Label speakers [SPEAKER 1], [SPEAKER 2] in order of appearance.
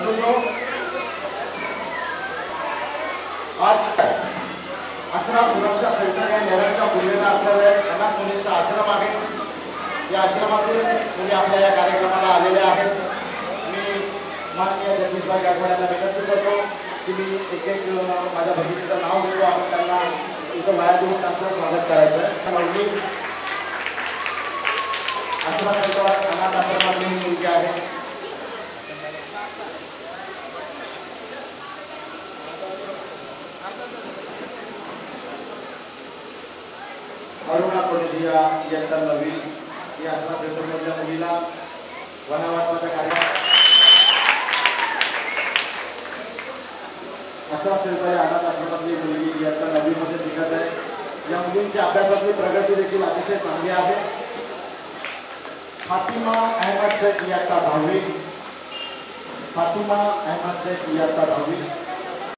[SPEAKER 1] बंधूंनो, आज आश्रम सुरक्षा सेंटर या नेरळच्या पूर्वेला असलेला अनाथ मुलींचा आश्रम आहे। या आश्रमातील मुली आपल्या या कार्यक्रमाला आलेल्या आहेत। मी माननीय जगदीशभाई गायकवाडांना विनंती करतो की मी एक एक माझ्या भगिनीचं नाव घेतो, आपण त्यांना इथं वाया देऊन त्यांचं स्वागत करायचं आहे। आश्रम सेंटर अनाथ आश्रमातील मुलगी आहे। अरुणा कोटेजिया इयत्ता 9वी या आश्रम सेंटरमधल्या मुलीला वनवासाच्या कार्यात आश्रम सेंटर अनाथ आश्रमातली मुलगी इयत्ता 9वी मध्ये शिकत आहे। या मुलींची अभ्यासातली प्रगती देखील अतिशय चांगली आहे। फातिमा अहमद शेख इयत्ता 10वी, फातिमा अहमद शेख इयत्ता 10वी